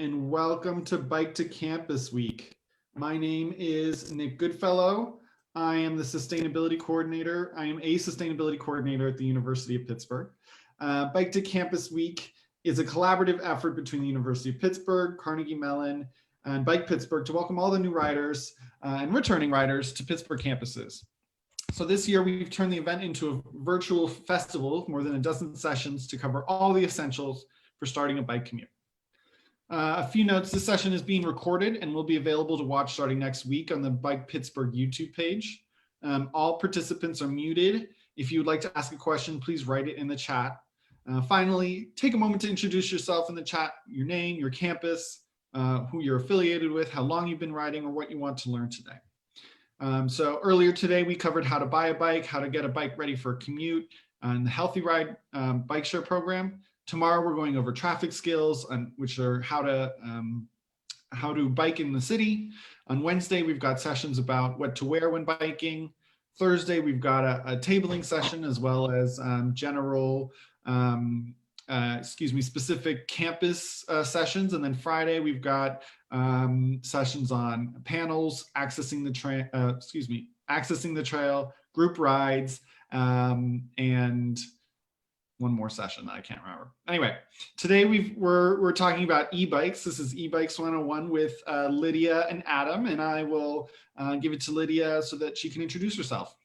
and welcome to Bike to Campus Week. My name is Nick Goodfellow. I am the Sustainability Coordinator. I am a Sustainability Coordinator at the University of Pittsburgh. Bike to Campus Week is a collaborative effort between the University of Pittsburgh, Carnegie Mellon, and Bike Pittsburgh to welcome all the new riders and returning riders to Pittsburgh campuses. So this year we've turned the event into a virtual festival, more than a dozen sessions to cover all the essentials for starting a bike commute. A few notes, this session is being recorded and will be available to watch starting next week on the Bike Pittsburgh YouTube page. All participants are muted. If you would like to ask a question, please write it in the chat. Finally, take a moment to introduce yourself in the chat, your name, your campus, who you're affiliated with, how long you've been riding, or what you want to learn today. So earlier today, we covered how to buy a bike, how to get a bike ready for a commute, and the Healthy Ride bike share program. Tomorrow, we're going over traffic skills, which are how to bike in the city. On Wednesday, we've got sessions about what to wear when biking. Thursday, we've got a tabling session as well as general, specific campus sessions. And then Friday, we've got sessions on panels, accessing the trail, group rides, and one more session that I can't remember. Anyway, today we're talking about e-bikes. This is e-bikes 101 with Lydia and Adam, and I will give it to Lydia so that she can introduce herself.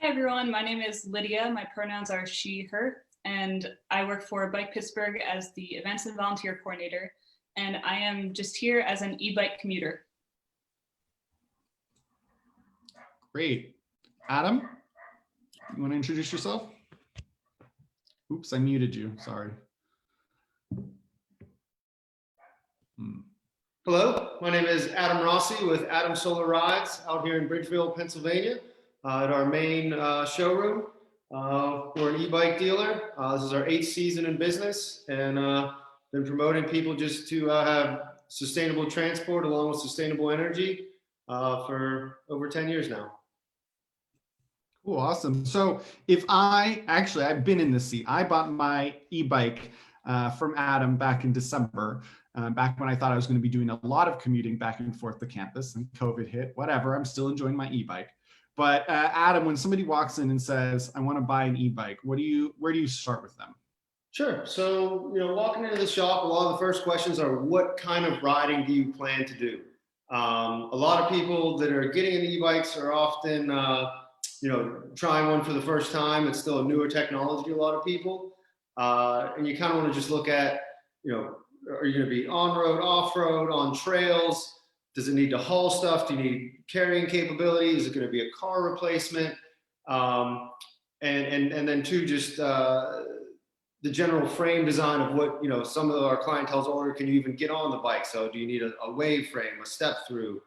Hi everyone, my name is Lydia. My pronouns are she, her, and I work for Bike Pittsburgh as the Events and Volunteer Coordinator, and I am just here as an e-bike commuter. Great. Adam, you want to introduce yourself? Oops, I muted you, sorry. Hello, my name is Adam Rossi with Adam Solar Rides out here in Bridgeville, Pennsylvania at our main showroom. We're an e-bike dealer. This is our 8th season in business, and been promoting people just to have sustainable transport along with sustainable energy for over 10 years now. Cool, awesome. So I've been in this seat. I bought my e-bike from Adam back in December, back when I thought I was going to be doing a lot of commuting back and forth to campus, and COVID hit, whatever, I'm still enjoying my e-bike. But Adam, when somebody walks in and says, I want to buy an e-bike, where do you start with them? Sure. So, walking into the shop, a lot of the first questions are, what kind of riding do you plan to do? A lot of people that are getting into e-bikes are often trying one for the first time. It's still a newer technology to a lot of people. And you kind of want to just look at, are you going to be on-road, off-road, on trails? Does it need to haul stuff? Do you need carrying capability? Is it going to be a car replacement? And then two, just the general frame design of what, some of our clientele's order, can you even get on the bike? So do you need a wave frame, a step through?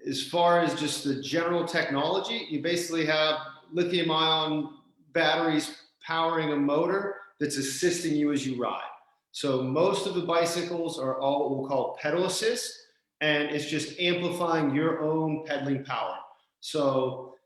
As far as just the general technology, you basically have lithium ion batteries powering a motor that's assisting you as you ride. So most of the bicycles are all what we'll call pedal assist, and it's just amplifying your own pedaling power. So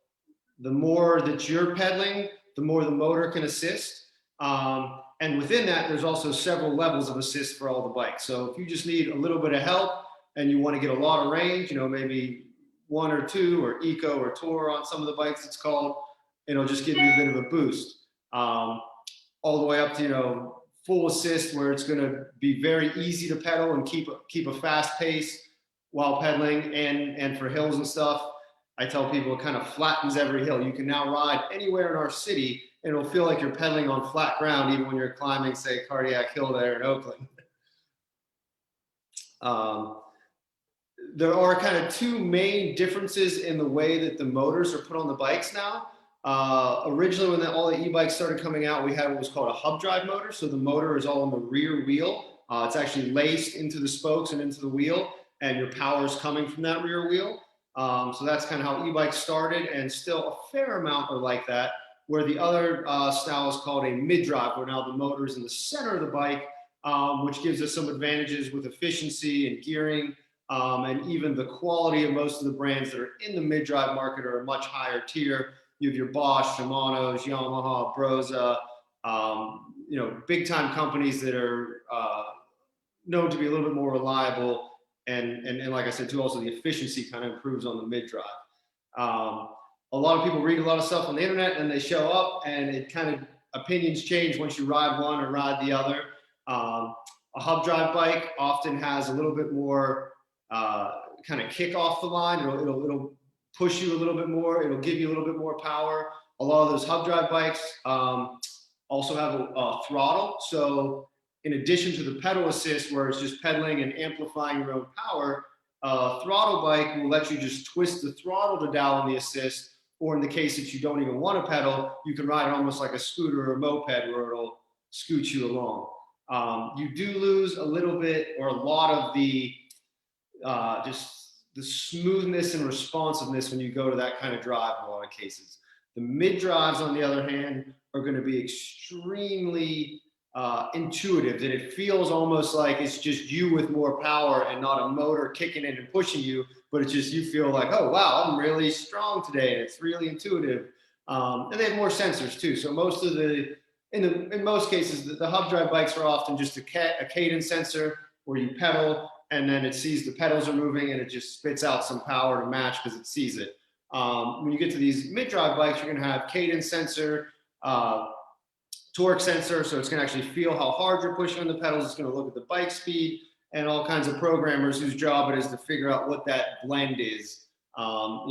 the more that you're pedaling, the more the motor can assist. And within that, there's also several levels of assist for all the bikes. So if you just need a little bit of help and you want to get a lot of range, maybe 1 or 2 or eco or tour on some of the bikes it's called, it'll just give you a bit of a boost. All the way up to, full assist, where it's going to be very easy to pedal and keep a fast pace while pedaling, and for hills and stuff, I tell people it kind of flattens every hill. You can now ride anywhere in our city and it'll feel like you're pedaling on flat ground, even when you're climbing, say, Cardiac Hill there in Oakland. There are kind of 2 main differences in the way that the motors are put on the bikes now. Originally, when all the e-bikes started coming out, we had what was called a hub drive motor. So the motor is all on the rear wheel. It's actually laced into the spokes and into the wheel, and your power is coming from that rear wheel. So that's kind of how e-bikes started, and still a fair amount are like that, where the other style is called a mid-drive, where now the motor is in the center of the bike, which gives us some advantages with efficiency and gearing, and even the quality of most of the brands that are in the mid-drive market are a much higher tier. You have your Bosch, Shimano's, Yamaha, Broza, big time companies that are known to be a little bit more reliable. And like I said, too, also the efficiency kind of improves on the mid drive. A lot of people read a lot of stuff on the internet and they show up and it kind of opinions change once you ride one or ride the other. A hub drive bike often has a little bit more kind of kick off the line. It'll push you a little bit more. It'll give you a little bit more power. A lot of those hub drive bikes also have a throttle. So in addition to the pedal assist, where it's just pedaling and amplifying your own power, a throttle bike will let you just twist the throttle to dial in the assist. Or in the case that you don't even want to pedal, you can ride it almost like a scooter or a moped where it'll scoot you along. You do lose a little bit or a lot of the just the smoothness and responsiveness when you go to that kind of drive in a lot of cases. The mid drives, on the other hand, are going to be extremely intuitive, that it feels almost like it's just you with more power and not a motor kicking in and pushing you, but it's just you feel like, oh wow, I'm really strong today, and it's really intuitive. And they have more sensors too. So most of in most cases, the hub drive bikes are often just a cadence sensor where you pedal and then it sees the pedals are moving and it just spits out some power to match because it sees it. When you get to these mid drive bikes, you're going to have cadence sensor, torque sensor, so it's going to actually feel how hard you're pushing on the pedals. It's going to look at the bike speed, and all kinds of programmers whose job it is to figure out what that blend is. And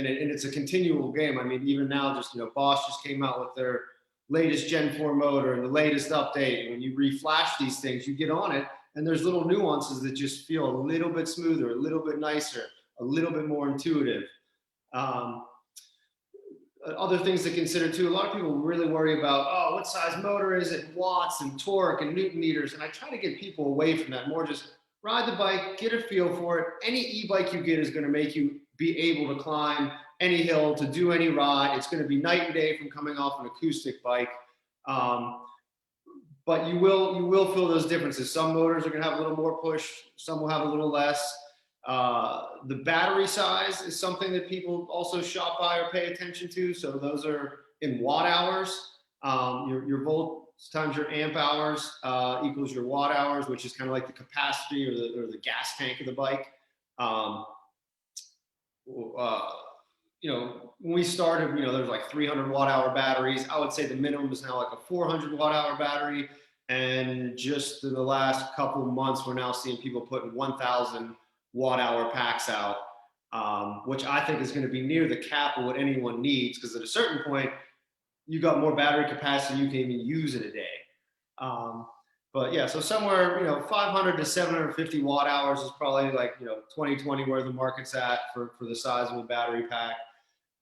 it's a continual game. I mean, even now, just Bosch just came out with their latest Gen 4 motor and the latest update. And when you reflash these things, you get on it, and there's little nuances that just feel a little bit smoother, a little bit nicer, a little bit more intuitive. Other things to consider too, a lot of people really worry about, oh, what size motor is it, watts and torque and Newton meters. And I try to get people away from that, more just ride the bike, get a feel for it. Any e-bike you get is going to make you be able to climb any hill, to do any ride. It's going to be night and day from coming off an acoustic bike. But you will feel those differences. Some motors are going to have a little more push, some will have a little less. The battery size is something that people also shop by or pay attention to. So those are in watt hours. Your volts times your amp hours equals your watt hours, which is kind of like the capacity or the gas tank of the bike. When we started, there's like 300 watt hour batteries. I would say the minimum is now like a 400 watt hour battery. And just in the last couple of months, we're now seeing people putting 1,000 watt hour packs out, which I think is going to be near the cap of what anyone needs, because at a certain point you got more battery capacity you can even use in a day. But yeah, so somewhere 500 to 750 watt hours is probably like 2020 where the market's at for the size of a battery pack.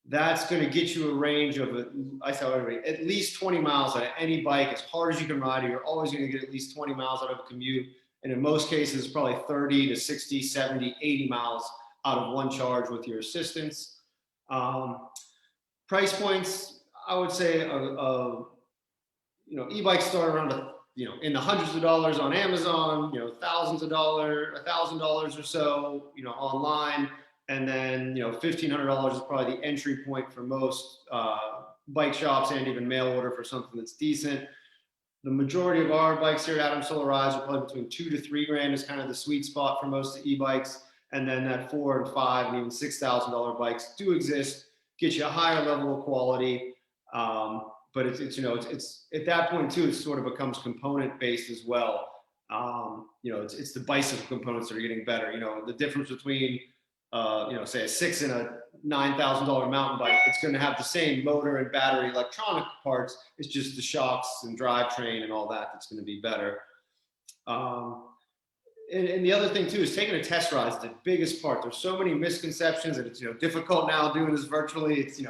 That's going to get you a range of, I tell everybody, at least 20 miles out of any bike. As hard as you can ride it, you're always going to get at least 20 miles out of a commute. And in most cases, probably 30 to 60, 70, 80 miles out of one charge with your assistance. Price points, I would say, e-bikes start around, in the hundreds of dollars on Amazon, thousands of dollars, $1,000 or so, online. And then, $1,500 is probably the entry point for most bike shops and even mail order for something that's decent. The majority of our bikes here at Adam Solar Rise are probably between $2,000 to $3,000 is kind of the sweet spot for most of e-bikes. And then that $4,000 and $5,000 and even $6,000 bikes do exist, get you a higher level of quality. But it's at that point too, it sort of becomes component based as well. It's the bicycle components that are getting better. The difference between say a $6,000 and a $9,000 mountain bike, it's going to have the same motor and battery electronic parts. It's just the shocks and drivetrain and all that's going to be better. And the other thing too is taking a test ride is the biggest part. There's so many misconceptions, and it's difficult now doing this virtually. It's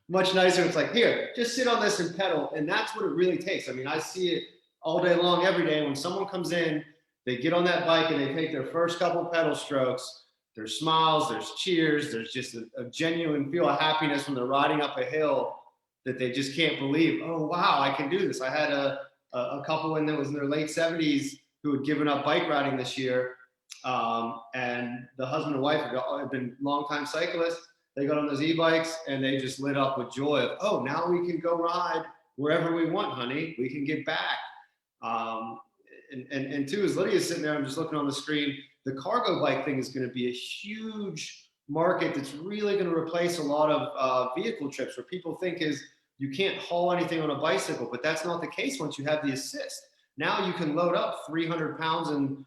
much nicer. It's like, here, just sit on this and pedal, and that's what it really takes. I mean, I see it all day long, every day. When someone comes in, they get on that bike and they take their first couple pedal strokes. There's smiles, there's cheers, there's just a genuine feel of happiness when they're riding up a hill that they just can't believe. Oh, wow, I can do this. I had a couple that was in their late 70s who had given up bike riding this year. And the husband and wife had been longtime cyclists. They got on those e-bikes and they just lit up with joy of, oh, now we can go ride wherever we want, honey. We can get back. and two, as Lydia's sitting there, I'm just looking on the screen, the cargo bike thing is going to be a huge market that's really going to replace a lot of vehicle trips where people think is you can't haul anything on a bicycle, but that's not the case once you have the assist. Now you can load up 300 pounds in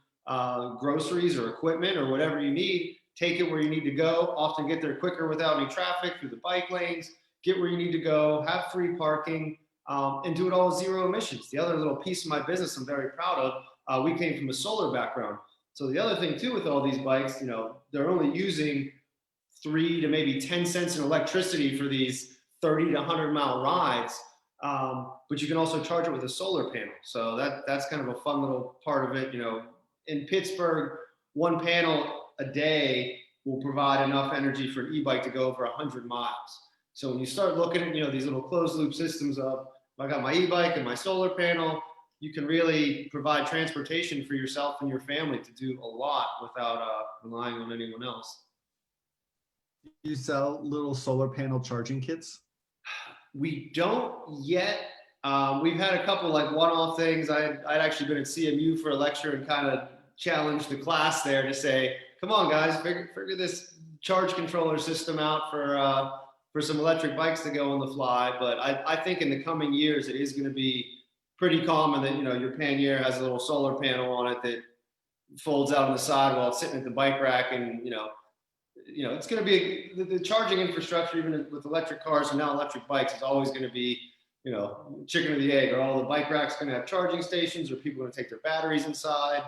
groceries or equipment or whatever you need, take it where you need to go, often get there quicker without any traffic through the bike lanes, get where you need to go, have free parking, and do it all with zero emissions. The other little piece of my business I'm very proud of, we came from a solar background. So the other thing too with all these bikes, you know, they're only using 3 to maybe 10 cents in electricity for these 30 to 100-mile rides. But you can also charge it with a solar panel. So that's kind of a fun little part of it. You know, in Pittsburgh, one panel a day will provide enough energy for an e-bike to go over 100 miles. So when you start looking at, you know, these little closed loop systems of, I got my e-bike and my solar panel, you can really provide transportation for yourself and your family to do a lot without relying on anyone else. You sell little solar panel charging kits? We don't yet. We've had a couple like one-off things. I'd actually been at CMU for a lecture and kind of challenged the class there to say, come on guys, figure this charge controller system out for some electric bikes to go on the fly. But I think in the coming years, it is going to be pretty common that, you know, your pannier has a little solar panel on it that folds out on the side while it's sitting at the bike rack. And, you know, it's going to be the charging infrastructure, even with electric cars and now electric bikes, is always going to be, you know, chicken or the egg. Are all the bike racks going to have charging stations? Or people going to take their batteries inside?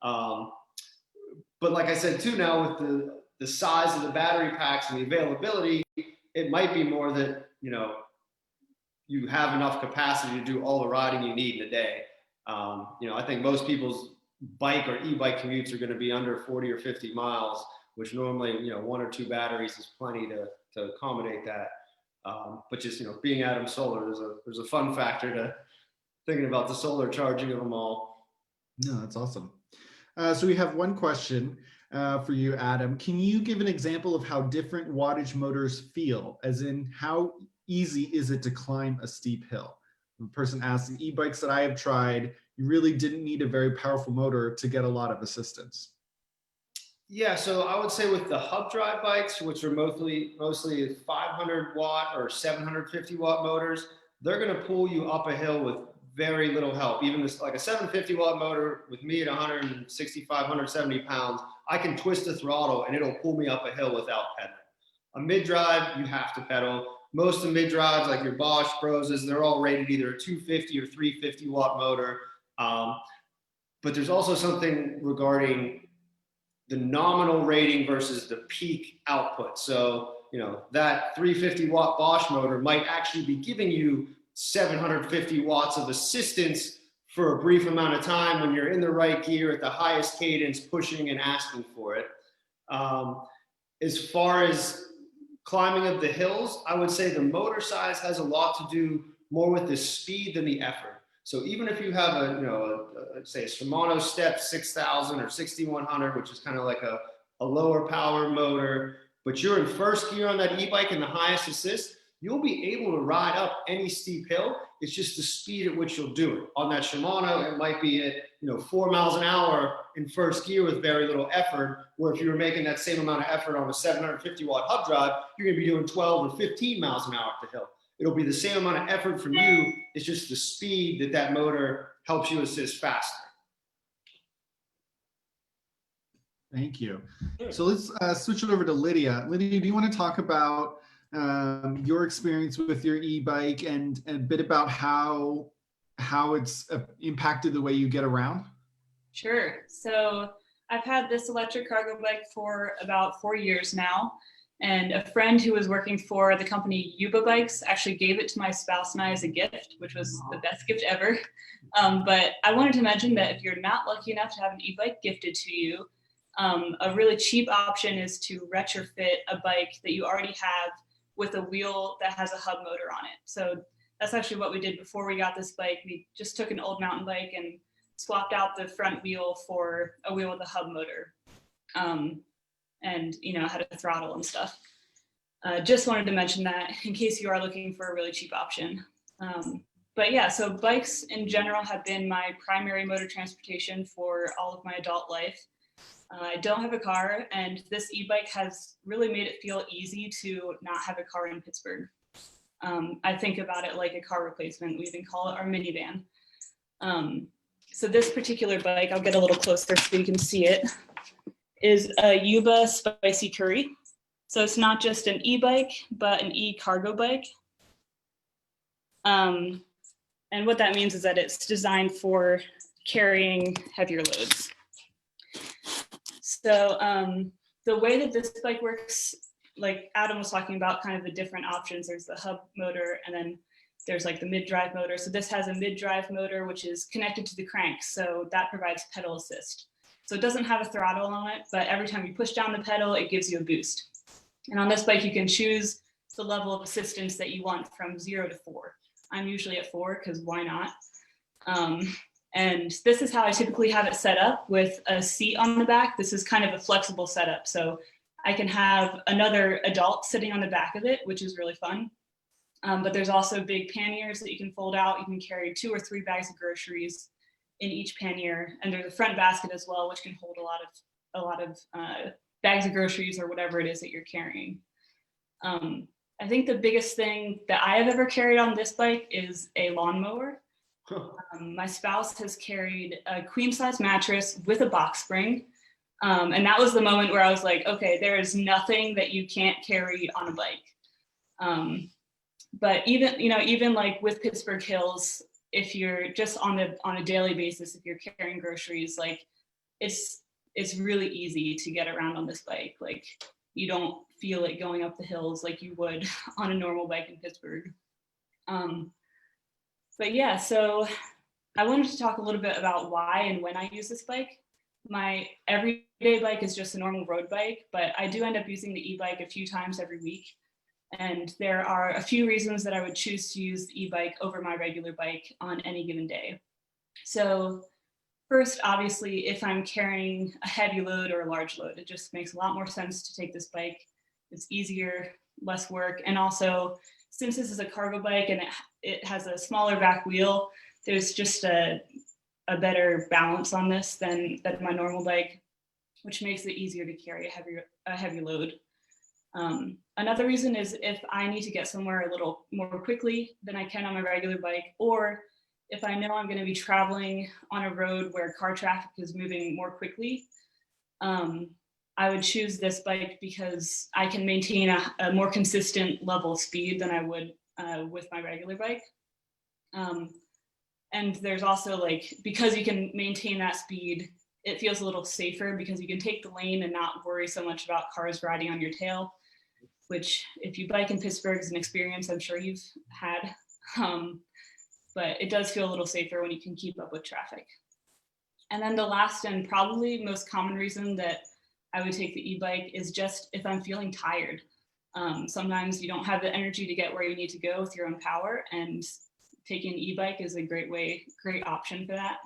But like I said, too, now with the size of the battery packs and the availability, it might be more that, you know, you have enough capacity to do all the riding you need in a day. You know, I think most people's bike or e-bike commutes are going to be under 40 or 50 miles, which normally, you know, 1 or 2 batteries is plenty to accommodate that. But just, you know, being Adam Solar, there's a fun factor to thinking about the solar charging of them all. No, that's awesome. So we have one question for you, Adam. Can you give an example of how different wattage motors feel? As in, how easy is it to climb a steep hill? The person asks, the e-bikes that I have tried, you really didn't need a very powerful motor to get a lot of assistance. Yeah, so I would say with the hub drive bikes, which are mostly 500 watt or 750 watt motors, they're going to pull you up a hill with very little help. Even this, like a 750 watt motor with me at 165, 170 pounds, I can twist the throttle and it'll pull me up a hill without pedaling. A mid drive, you have to pedal. Most of the mid drives, like your Bosch Broses, they're all rated either a 250 or 350 watt motor. But there's also something regarding the nominal rating versus the peak output. So, you know, that 350 watt Bosch motor might actually be giving you 750 watts of assistance for a brief amount of time when you're in the right gear at the highest cadence, pushing and asking for it. As far as climbing of the hills, I would say the motor size has a lot to do more with the speed than the effort. So even if you have say a Shimano Step 6000 or 6100, which is kind of like a lower power motor, but you're in first gear on that e-bike and the highest assist, you'll be able to ride up any steep hill. It's just the speed at which you'll do it. On that Shimano, it might be at 4 miles an hour in first gear with very little effort, where if you were making that same amount of effort on a 750 watt hub drive, you're gonna be doing 12 or 15 miles an hour up the hill. It'll be the same amount of effort from you. It's just the speed that motor helps you assist faster. Thank you. So let's switch it over to Lydia. Lydia, do you want to talk about your experience with your e-bike and a bit about how it's impacted the way you get around? Sure. So I've had this electric cargo bike for about 4 years now. And a friend who was working for the company Bikes actually gave it to my spouse and I as a gift, which was the best gift ever. But I wanted to mention that if you're not lucky enough to have an e-bike gifted to you, a really cheap option is to retrofit a bike that you already have with a wheel that has a hub motor on it. So that's actually what we did before we got this bike. We just took an old mountain bike and swapped out the front wheel for a wheel with a hub motor. And had a throttle and stuff. Just wanted to mention that in case you are looking for a really cheap option. But yeah, so bikes in general have been my primary mode of transportation for all of my adult life. I don't have a car, and this e-bike has really made it feel easy to not have a car in Pittsburgh. I think about it like a car replacement. We even call it our minivan. So this particular bike, I'll get a little closer so you can see it, is a Yuba Spicy Curry. So it's not just an e-bike, but an e-cargo bike. And what that means is that it's designed for carrying heavier loads. So the way that this bike works, like Adam was talking about kind of the different options, there's the hub motor and then there's like the mid-drive motor. So this has a mid-drive motor, which is connected to the crank. So that provides pedal assist. So it doesn't have a throttle on it, but every time you push down the pedal, it gives you a boost. And on this bike, you can choose the level of assistance that you want from 0 to 4. I'm usually at 4 because why not? And this is how I typically have it set up with a seat on the back. This is kind of a flexible setup. So I can have another adult sitting on the back of it, which is really fun. But there's also big panniers that you can fold out. You can carry 2 or 3 bags of groceries in each pannier. And there's a front basket as well, which can hold a lot of bags of groceries or whatever it is that you're carrying. I think the biggest thing that I have ever carried on this bike is a lawnmower. My spouse has carried a queen size mattress with a box spring. And that was the moment where I was like, okay, there is nothing that you can't carry on a bike. But even like with Pittsburgh Hills, if you're just on a daily basis, if you're carrying groceries, like it's really easy to get around on this bike. Like you don't feel it going up the hills like you would on a normal bike in Pittsburgh. But yeah, so I wanted to talk a little bit about why and when I use this bike. My everyday bike is just a normal road bike, but I do end up using the e-bike a few times every week. And there are a few reasons that I would choose to use the e-bike over my regular bike on any given day. So first, obviously, if I'm carrying a heavy load or a large load, it just makes a lot more sense to take this bike. It's easier, less work. And also, since this is a cargo bike and it has a smaller back wheel, there's just a better balance on this than my normal bike, which makes it easier to carry a heavy load. Another reason is if I need to get somewhere a little more quickly than I can on my regular bike, or if I know I'm going to be traveling on a road where car traffic is moving more quickly, I would choose this bike because I can maintain a more consistent level of speed than I would with my regular bike. And there's also like, because you can maintain that speed, it feels a little safer because you can take the lane and not worry so much about cars riding on your tail, which if you bike in Pittsburgh is an experience I'm sure you've had. But it does feel a little safer when you can keep up with traffic. And then the last and probably most common reason that I would take the e-bike is just if I'm feeling tired. Sometimes you don't have the energy to get where you need to go with your own power, and taking an e-bike is a great option for that.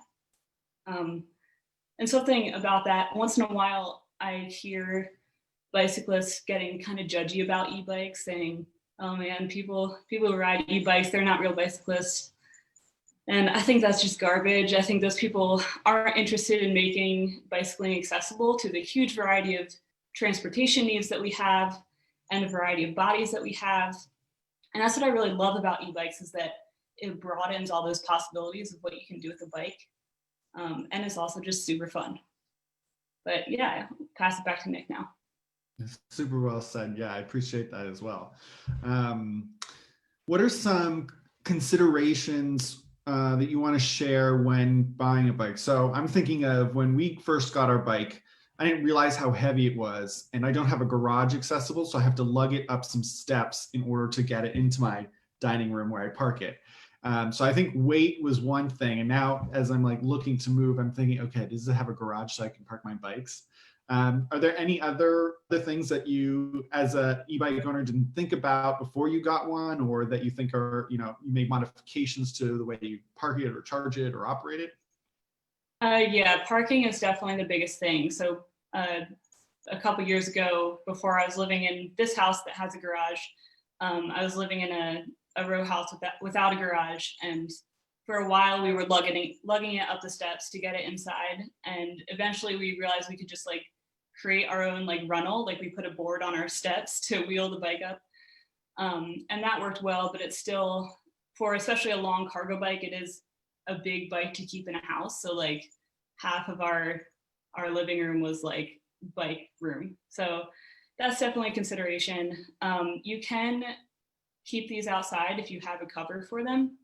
And something about that, once in a while, I hear bicyclists getting kind of judgy about e-bikes, saying, oh man, people who ride e-bikes, they're not real bicyclists. And I think that's just garbage. I think those people aren't interested in making bicycling accessible to the huge variety of transportation needs that we have and a variety of bodies that we have. And that's what I really love about e-bikes, is that it broadens all those possibilities of what you can do with a bike. And it's also just super fun. But yeah, I'll pass it back to Nick now. Super well said. Yeah, I appreciate that as well. What are some considerations that you want to share when buying a bike? So I'm thinking of when we first got our bike, I didn't realize how heavy it was, and I don't have a garage accessible, so I have to lug it up some steps in order to get it into my dining room where I park it. So I think weight was one thing, and now as I'm like looking to move, I'm thinking, okay, does it have a garage so I can park my bikes? Are there any other things that you, as an e-bike owner, didn't think about before you got one, or that you think are, you made modifications to the way you park it or charge it or operate it? Yeah, parking is definitely the biggest thing. So a couple years ago, before I was living in this house that has a garage, I was living in a row house without a garage, and for a while we were lugging it up the steps to get it inside, and eventually we realized we could just like create our own like runnel, like we put a board on our steps to wheel the bike up, and that worked well. But it's still, for especially a long cargo bike, it is a big bike to keep in a house. So like half of our living room was like bike room, so that's definitely a consideration. You can keep these outside if you have a cover for them.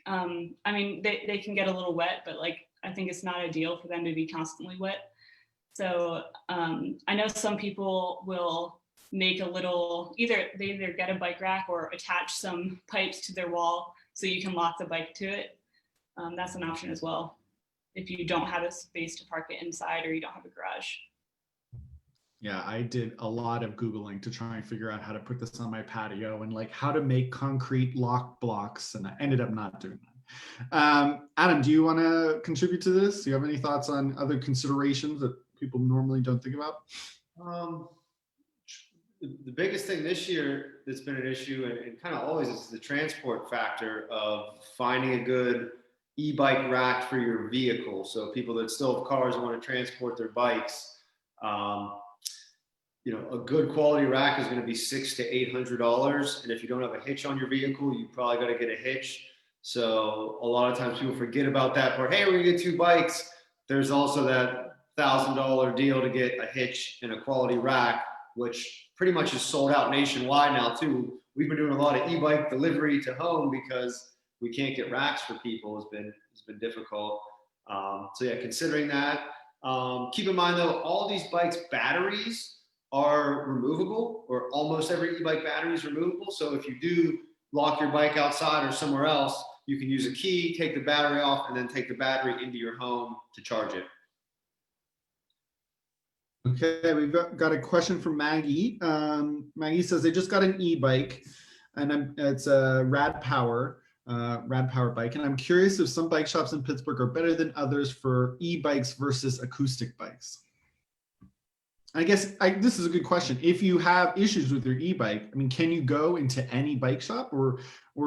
I mean, they can get a little wet, but like I think it's not ideal for them to be constantly wet. So I know some people will make a little, they either get a bike rack or attach some pipes to their wall so you can lock the bike to it. That's an option as well if you don't have a space to park it inside or you don't have a garage. Yeah, I did a lot of Googling to try and figure out how to put this on my patio and like how to make concrete lock blocks, and I ended up not doing that. Adam, do you want to contribute to this? Do you have any thoughts on other considerations that people normally don't think about? The biggest thing this year that's been an issue, and kind of always, is the transport factor of finding a good e-bike rack for your vehicle. So people that still have cars and want to transport their bikes, a good quality rack is going to be $600 to $800, and if you don't have a hitch on your vehicle, you probably got to get a hitch. So a lot of times people forget about that part. Hey, we're gonna get 2 bikes. There's also that $1,000 deal to get a hitch and a quality rack, which pretty much is sold out nationwide now too. We've been doing a lot of e-bike delivery to home because we can't get racks for people. It's been difficult. So yeah, considering that. Keep in mind though, all these bikes' batteries are removable, or almost every e-bike battery is removable. So if you do lock your bike outside or somewhere else, you can use a key, take the battery off, and then take the battery into your home to charge it. Okay, we've got a question from Maggie. Maggie says they just got an e-bike, and it's a rad power bike, and I'm curious if some bike shops in Pittsburgh are better than others for e-bikes versus acoustic bikes. I guess this is a good question. If you have issues with your e-bike, I mean, can you go into any bike shop, or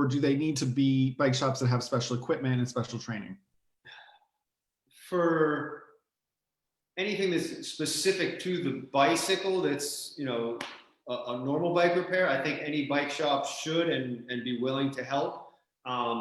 do they need to be bike shops that have special equipment and special training? For anything that's specific to the bicycle, that's a normal bike repair, I think any bike shop should and be willing to help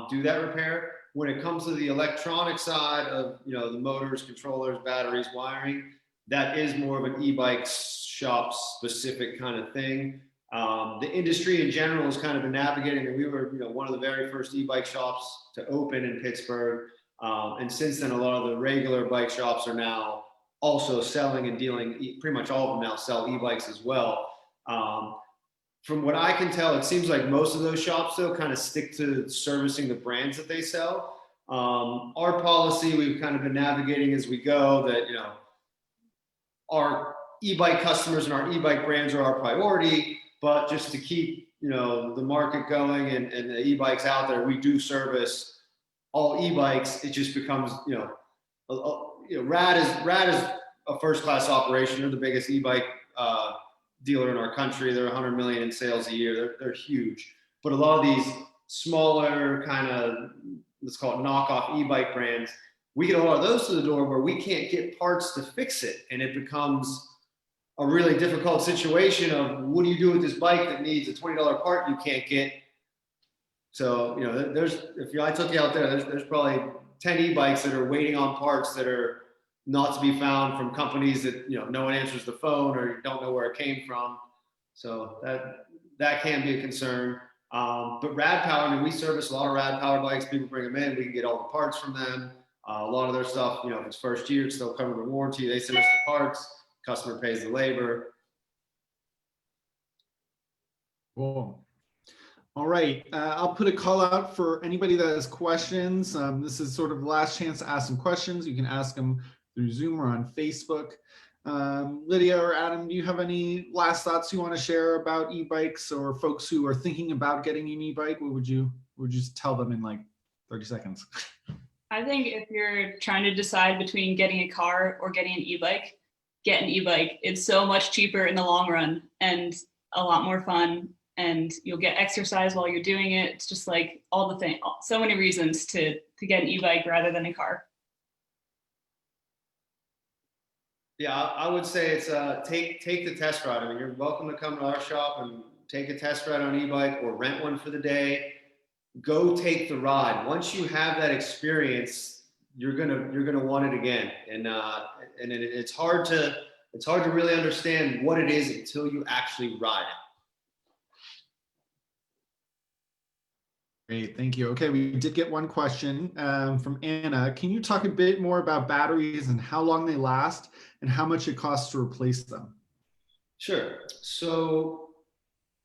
do that repair. When it comes to the electronic side of the motors, controllers, batteries, wiring, that is more of an e-bike shop specific kind of thing. The industry in general is kind of been navigating, and we were one of the very first e-bike shops to open in Pittsburgh. And since then, a lot of the regular bike shops are now also selling and dealing, pretty much all of them now sell e-bikes as well. From what I can tell, it seems like most of those shops though kind of stick to servicing the brands that they sell. Our policy, we've kind of been navigating as we go, that our e-bike customers and our e-bike brands are our priority, but just to keep the market going and the e-bikes out there, we do service all e-bikes. It just becomes Rad is a first-class operation. They're the biggest e-bike dealer in our country. They're 100 million in sales a year. They're huge. But a lot of these smaller kind of, let's call it knockoff e-bike brands, we get a lot of those to the door where we can't get parts to fix it, and it becomes a really difficult situation of what do you do with this bike that needs a $20 part you can't get. So I took you out there's probably 10 e-bikes that are waiting on parts that are not to be found from companies that no one answers the phone or you don't know where it came from. So that can be a concern. But Rad Power, I mean, we service a lot of Rad Power bikes. People bring them in, we can get all the parts from them. A lot of their stuff, if it's first year, it's still covered with warranty. They send us the parts, customer pays the labor. Cool. All right, I'll put a call out for anybody that has questions. This is sort of the last chance to ask some questions. You can ask them through Zoom or on Facebook. Lydia or Adam, do you have any last thoughts you want to share about e-bikes, or folks who are thinking about getting an e-bike? What would you just tell them in like 30 seconds? I think if you're trying to decide between getting a car or getting an e-bike, get an e-bike. It's so much cheaper in the long run and a lot more fun. and you'll get exercise while you're doing it. It's just like all the thing, so many reasons to get an e-bike rather than a car. Yeah, I would say it's take the test ride. I mean, you're welcome to come to our shop and take a test ride on e-bike or rent one for the day. Go take the ride. Once you have that experience, you're gonna want it again. And it's hard to really understand what it is until you actually ride it. Great, thank you. Okay, we did get one question from Anna. Can you talk a bit more about batteries and how long they last and how much it costs to replace them? Sure. So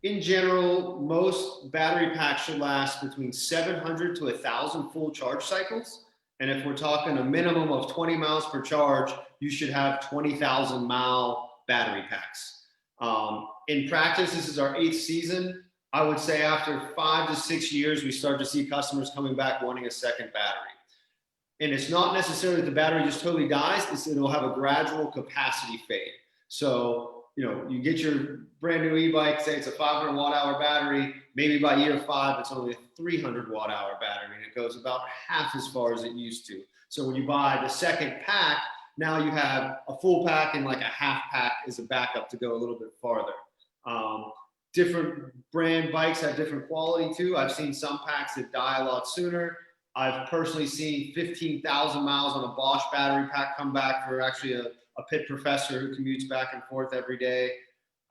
in general, most battery packs should last between 700 to 1,000 full charge cycles. And if we're talking a minimum of 20 miles per charge, you should have 20,000 mile battery packs. In practice, this is our 8th season. I would say after 5 to 6 years, we start to see customers coming back wanting a second battery. And it's not necessarily that the battery just totally dies, it'll have a gradual capacity fade. So, you get your brand new e-bike, say it's a 500 watt hour battery, maybe by year 5, it's only a 300 watt hour battery, and it goes about half as far as it used to. So when you buy the second pack, now you have a full pack and like a half pack as a backup to go a little bit farther. Different brand bikes have different quality too. I've seen some packs that die a lot sooner. I've personally seen 15,000 miles on a Bosch battery pack come back for actually a Pitt professor who commutes back and forth every day.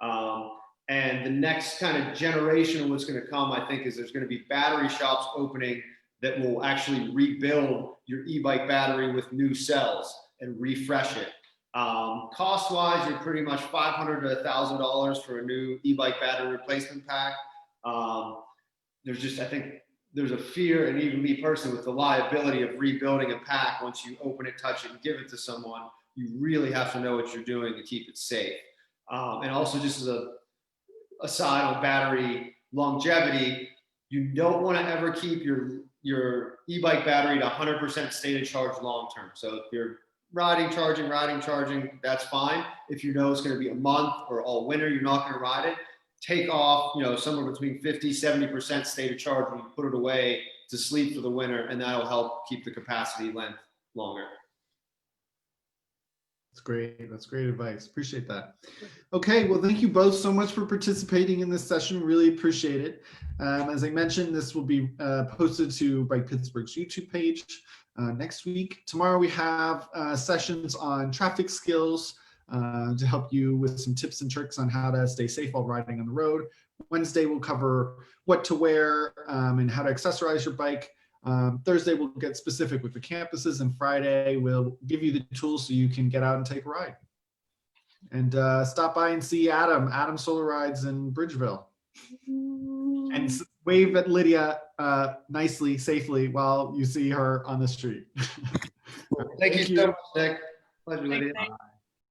And the next kind of generation of what's going to come, I think, is there's going to be battery shops opening that will actually rebuild your e-bike battery with new cells and refresh it. Cost-wise, you're pretty much $500 to $1,000 for a new e-bike battery replacement pack. I think there's a fear, and even me personally, with the liability of rebuilding a pack. Once you open it, touch it, and give it to someone, you really have to know what you're doing to keep it safe. And also, just as a aside on battery longevity, you don't want to ever keep your e-bike battery to 100% state of charge long term. So if you're riding, charging, that's fine. If you know it's going to be a month or all winter, you're not going to ride it, take off, somewhere between 50, 70% state of charge when you put it away to sleep for the winter, and that'll help keep the capacity length longer. That's great. That's great advice. Appreciate that. Okay, well, thank you both so much for participating in this session. Really appreciate it. As I mentioned, this will be posted to Bike Pittsburgh's YouTube page next week. Tomorrow we have sessions on traffic skills to help you with some tips and tricks on how to stay safe while riding on the road. Wednesday we'll cover what to wear and how to accessorize your bike. Thursday we'll get specific with the campuses, and Friday we'll give you the tools so you can get out and take a ride. And stop by and see Adam Solar Rides in Bridgeville. And wave at Lydia nicely, safely while you see her on the street. Thank you so much, Nick. Pleasure, Lydia. Thanks.